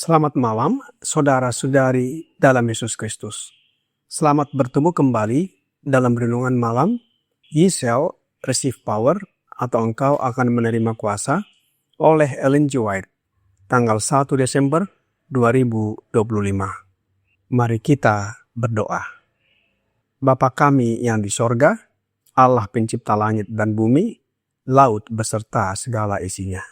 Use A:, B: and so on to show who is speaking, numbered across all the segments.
A: Selamat malam, saudara-saudari dalam Yesus Kristus. Selamat bertemu kembali dalam renungan malam, Ye shall receive power, atau engkau akan menerima kuasa, oleh Ellen G. White, tanggal 1 Desember 2025. Mari kita berdoa. Bapa kami yang di sorga, Allah pencipta langit dan bumi, laut beserta segala isinya.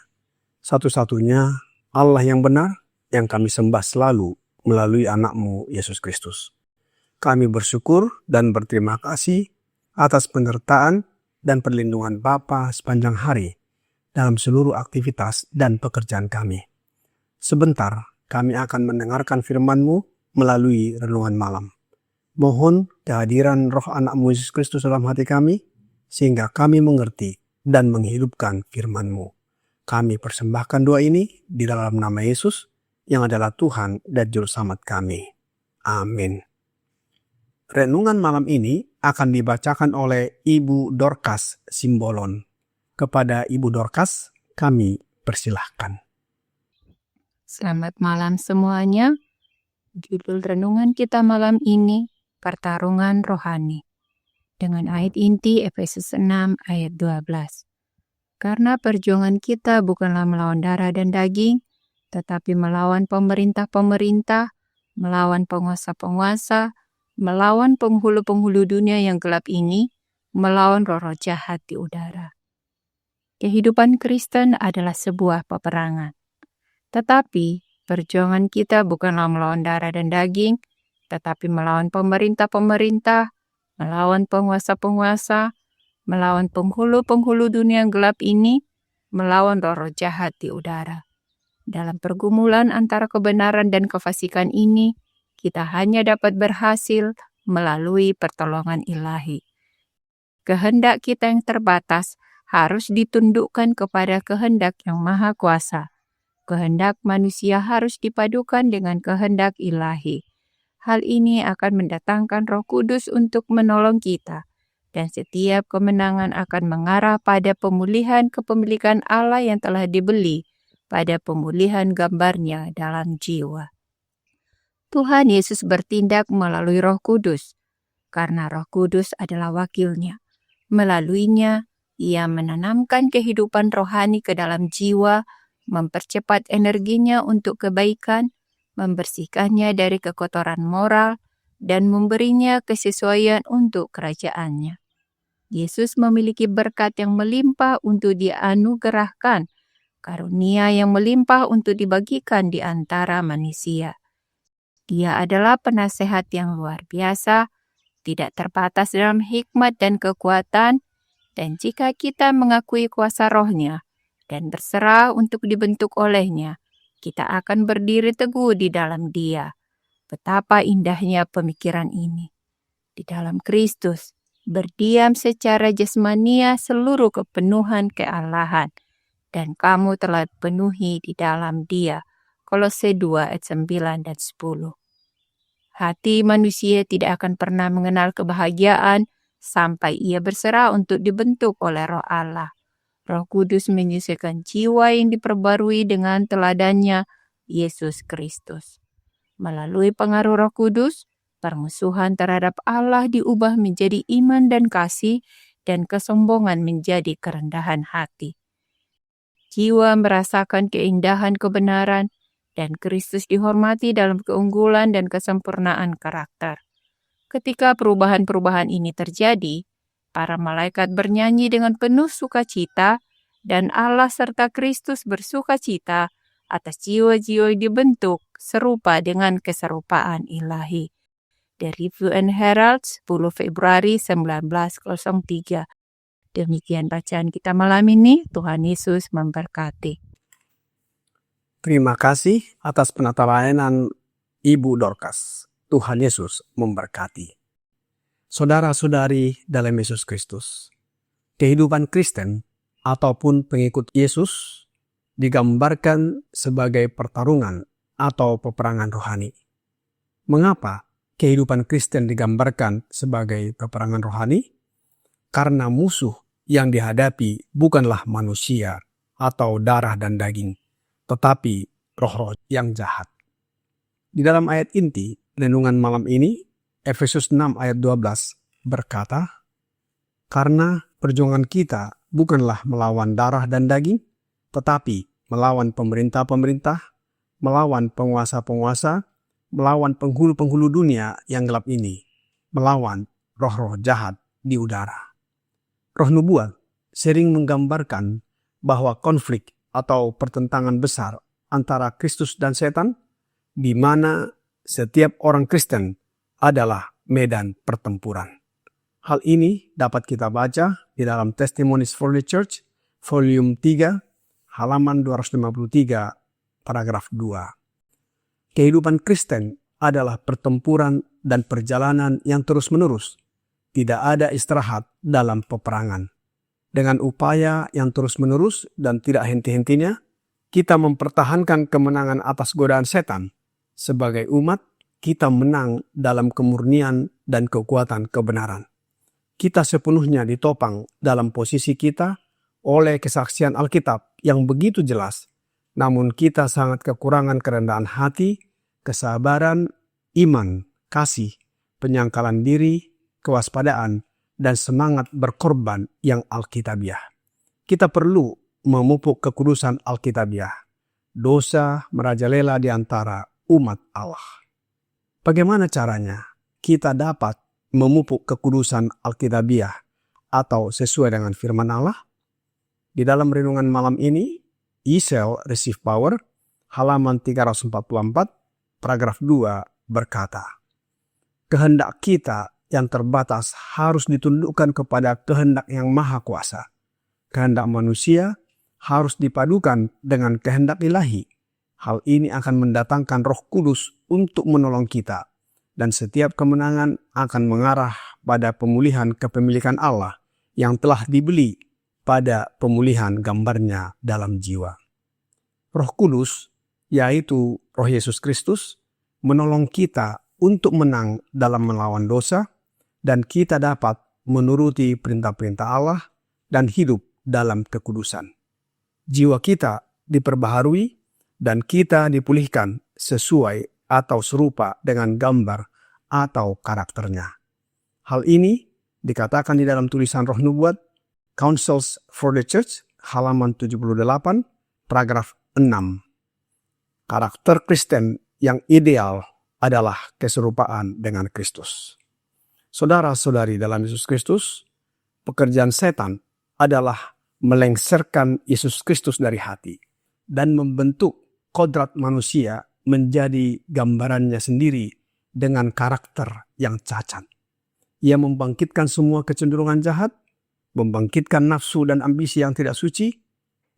A: Satu-satunya Allah yang benar, yang kami sembah selalu melalui anak-Mu Yesus Kristus. Kami bersyukur dan berterima kasih atas penyertaan dan perlindungan Bapa sepanjang hari dalam seluruh aktivitas dan pekerjaan kami. Sebentar kami akan mendengarkan firman-Mu melalui renungan malam. Mohon kehadiran roh anak-Mu Yesus Kristus dalam hati kami, sehingga kami mengerti dan menghidupkan firman-Mu. Kami persembahkan doa ini di dalam nama Yesus, yang adalah Tuhan dan Juru Selamat kami. Amin. Renungan malam ini akan dibacakan oleh Ibu Dorcas Simbolon. Kepada Ibu Dorcas, kami persilahkan.
B: Selamat malam semuanya. Judul renungan kita malam ini, Pertarungan Rohani. Dengan ayat inti Efesus 6 ayat 12. Karena perjuangan kita bukanlah melawan darah dan daging, tetapi melawan pemerintah-pemerintah, melawan penguasa-penguasa, melawan penghulu-penghulu dunia yang gelap ini, melawan roh-roh jahat di udara. Kehidupan Kristen adalah sebuah peperangan. Tetapi perjuangan kita bukanlah melawan darah dan daging, tetapi melawan pemerintah-pemerintah, melawan penguasa-penguasa, melawan penghulu-penghulu dunia yang gelap ini, melawan roh-roh jahat di udara. Dalam pergumulan antara kebenaran dan kefasikan ini, kita hanya dapat berhasil melalui pertolongan ilahi. Kehendak kita yang terbatas harus ditundukkan kepada kehendak yang maha kuasa. Kehendak manusia harus dipadukan dengan kehendak ilahi. Hal ini akan mendatangkan Roh Kudus untuk menolong kita, dan setiap kemenangan akan mengarah pada pemulihan kepemilikan Allah yang telah dibeli, pada pemulihan gambarnya dalam jiwa. Tuhan Yesus bertindak melalui Roh Kudus, karena Roh Kudus adalah wakilnya. Melaluinya, Ia menanamkan kehidupan rohani ke dalam jiwa, mempercepat energinya untuk kebaikan, membersihkannya dari kekotoran moral, dan memberinya kesesuaian untuk kerajaannya. Yesus memiliki berkat yang melimpah untuk dianugerahkan, karunia yang melimpah untuk dibagikan di antara manusia. Dia adalah penasehat yang luar biasa, tidak terbatas dalam hikmat dan kekuatan, dan jika kita mengakui kuasa rohnya dan berserah untuk dibentuk olehnya, kita akan berdiri teguh di dalam Dia. Betapa indahnya pemikiran ini. Di dalam Kristus, berdiam secara jasmania seluruh kepenuhan kealahan, dan kamu telah penuhi di dalam Dia. Kolose 2 ayat 9 dan 10. Hati manusia tidak akan pernah mengenal kebahagiaan sampai ia berserah untuk dibentuk oleh Roh Allah. Roh Kudus menyucikan jiwa yang diperbarui dengan teladannya Yesus Kristus. Melalui pengaruh Roh Kudus, permusuhan terhadap Allah diubah menjadi iman dan kasih, dan kesombongan menjadi kerendahan hati. Jiwa merasakan keindahan kebenaran, dan Kristus dihormati dalam keunggulan dan kesempurnaan karakter. Ketika perubahan-perubahan ini terjadi, para malaikat bernyanyi dengan penuh sukacita dan Allah serta Kristus bersuka cita atas jiwa-jiwa yang dibentuk serupa dengan keserupaan ilahi. The Review and Herald 10 Februari 1903. Demikian bacaan kita malam ini. Tuhan Yesus memberkati.
A: Terima kasih atas penata layanan Ibu Dorcas. Tuhan Yesus memberkati. Saudara-saudari dalam Yesus Kristus, kehidupan Kristen ataupun pengikut Yesus digambarkan sebagai pertarungan atau peperangan rohani. Mengapa kehidupan Kristen digambarkan sebagai peperangan rohani? Karena musuh yang dihadapi bukanlah manusia atau darah dan daging, tetapi roh-roh yang jahat. Di dalam ayat inti renungan malam ini, Efesus 6 ayat 12 berkata, "Karena perjuangan kita bukanlah melawan darah dan daging, tetapi melawan pemerintah-pemerintah, melawan penguasa-penguasa, melawan penghulu-penghulu dunia yang gelap ini, melawan roh-roh jahat di udara." Roh nubuat sering menggambarkan bahwa konflik atau pertentangan besar antara Kristus dan setan, di mana setiap orang Kristen adalah medan pertempuran. Hal ini dapat kita baca di dalam Testimonies for the Church, volume 3, halaman 253, paragraf 2. Kehidupan Kristen adalah pertempuran dan perjalanan yang terus-menerus. Tidak ada istirahat dalam peperangan. Dengan upaya yang terus-menerus dan tidak henti-hentinya, kita mempertahankan kemenangan atas godaan setan. Sebagai umat, kita menang dalam kemurnian dan kekuatan kebenaran. Kita sepenuhnya ditopang dalam posisi kita oleh kesaksian Alkitab yang begitu jelas, namun kita sangat kekurangan kerendahan hati, kesabaran, iman, kasih, penyangkalan diri, kewaspadaan, dan semangat berkorban yang alkitabiah. Kita perlu memupuk kekudusan alkitabiah. Dosa merajalela di antara umat Allah. Bagaimana caranya kita dapat memupuk kekudusan alkitabiah atau sesuai dengan firman Allah? Di dalam renungan malam ini, Ye Shall Receive Power, halaman 344, paragraf 2 berkata, "Kehendak kita yang terbatas harus ditundukkan kepada kehendak yang maha kuasa. Kehendak manusia harus dipadukan dengan kehendak ilahi. Hal ini akan mendatangkan Roh Kudus untuk menolong kita, dan setiap kemenangan akan mengarah pada pemulihan kepemilikan Allah yang telah dibeli pada pemulihan gambarnya dalam jiwa." Roh Kudus, yaitu Roh Yesus Kristus, menolong kita untuk menang dalam melawan dosa, dan kita dapat menuruti perintah-perintah Allah dan hidup dalam kekudusan. Jiwa kita diperbaharui dan kita dipulihkan sesuai atau serupa dengan gambar atau karakternya. Hal ini dikatakan di dalam tulisan Roh Nubuat, Counsels for the Church, halaman 78, paragraf 6. Karakter Kristen yang ideal adalah keserupaan dengan Kristus. Saudara-saudari dalam Yesus Kristus, pekerjaan setan adalah melengsarkan Yesus Kristus dari hati dan membentuk kodrat manusia menjadi gambarannya sendiri dengan karakter yang cacat. Ia membangkitkan semua kecenderungan jahat, membangkitkan nafsu dan ambisi yang tidak suci.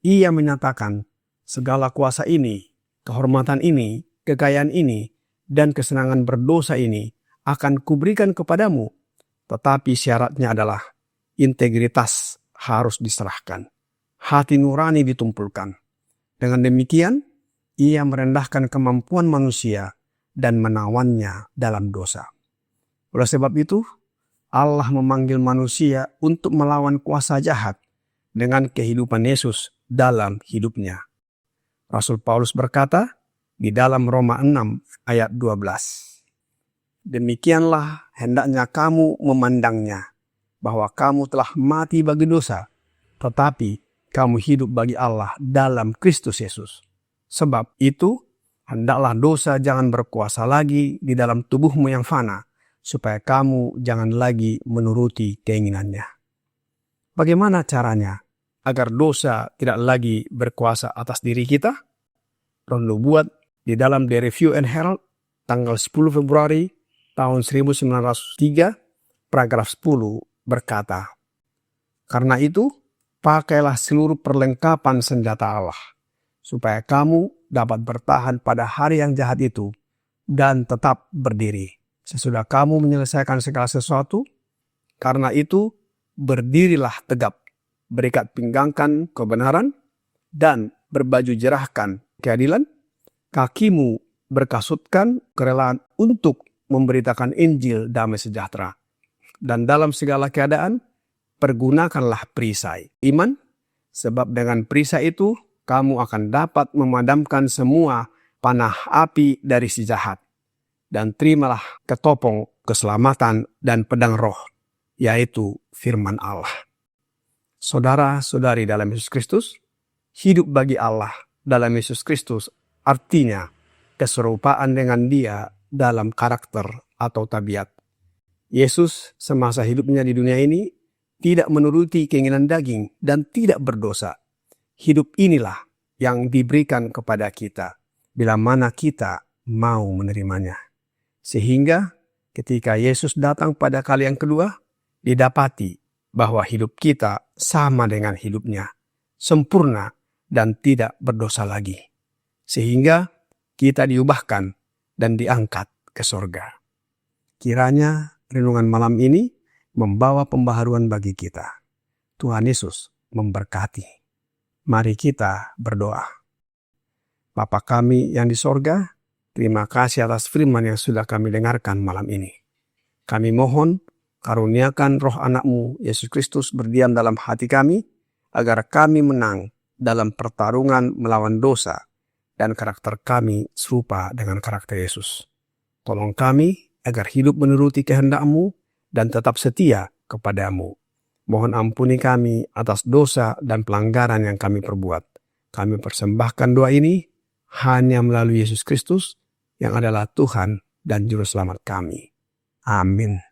A: Ia menyatakan, segala kuasa ini, kehormatan ini, kekayaan ini, dan kesenangan berdosa ini akan kuberikan kepadamu, tetapi syaratnya adalah integritas harus diserahkan, hati nurani ditumpulkan. Dengan demikian, ia merendahkan kemampuan manusia dan menawannya dalam dosa. Oleh sebab itu, Allah memanggil manusia untuk melawan kuasa jahat dengan kehidupan Yesus dalam hidupnya. Rasul Paulus berkata di dalam Roma 6 ayat 12, "Demikianlah hendaknya kamu memandangnya, bahwa kamu telah mati bagi dosa, tetapi kamu hidup bagi Allah dalam Kristus Yesus. Sebab itu, hendaklah dosa jangan berkuasa lagi di dalam tubuhmu yang fana, supaya kamu jangan lagi menuruti keinginannya." Bagaimana caranya agar dosa tidak lagi berkuasa atas diri kita. Roh Nubuat di dalam The Review and Herald tanggal 10 Februari tahun 1903 paragraf 10 berkata, "Karena itu, pakailah seluruh perlengkapan senjata Allah, supaya kamu dapat bertahan pada hari yang jahat itu dan tetap berdiri. Sesudah kamu menyelesaikan segala sesuatu, karena itu berdirilah tegap, berikat pinggangkan kebenaran, dan berbaju jerahkan keadilan, kakimu berkasutkan kerelaan untuk memberitakan Injil damai sejahtera. Dan dalam segala keadaan, pergunakanlah perisai iman, sebab dengan perisai itu kamu akan dapat memadamkan semua panah api dari si jahat. Dan terimalah ketopong keselamatan dan pedang roh, yaitu firman Allah." Saudara-saudari dalam Yesus Kristus, hidup bagi Allah dalam Yesus Kristus artinya keserupaan dengan Dia dalam karakter atau tabiat. Yesus semasa hidupnya di dunia ini tidak menuruti keinginan daging dan tidak berdosa. Hidup inilah yang diberikan kepada kita bila mana kita mau menerimanya. Sehingga ketika Yesus datang pada kali yang kedua, didapati bahwa hidup kita sama dengan hidupnya, sempurna dan tidak berdosa lagi. Sehingga kita diubahkan dan diangkat ke sorga. Kiranya renungan malam ini membawa pembaharuan bagi kita. Tuhan Yesus memberkati. Mari kita berdoa. Bapa kami yang di sorga, terima kasih atas firman yang sudah kami dengarkan malam ini. Kami mohon karuniakan roh anak-Mu Yesus Kristus berdiam dalam hati kami, agar kami menang dalam pertarungan melawan dosa dan karakter kami serupa dengan karakter Yesus. Tolong kami agar hidup menuruti kehendak-Mu dan tetap setia kepada-Mu. Mohon ampuni kami atas dosa dan pelanggaran yang kami perbuat. Kami persembahkan doa ini hanya melalui Yesus Kristus yang adalah Tuhan dan Juru Selamat kami. Amin.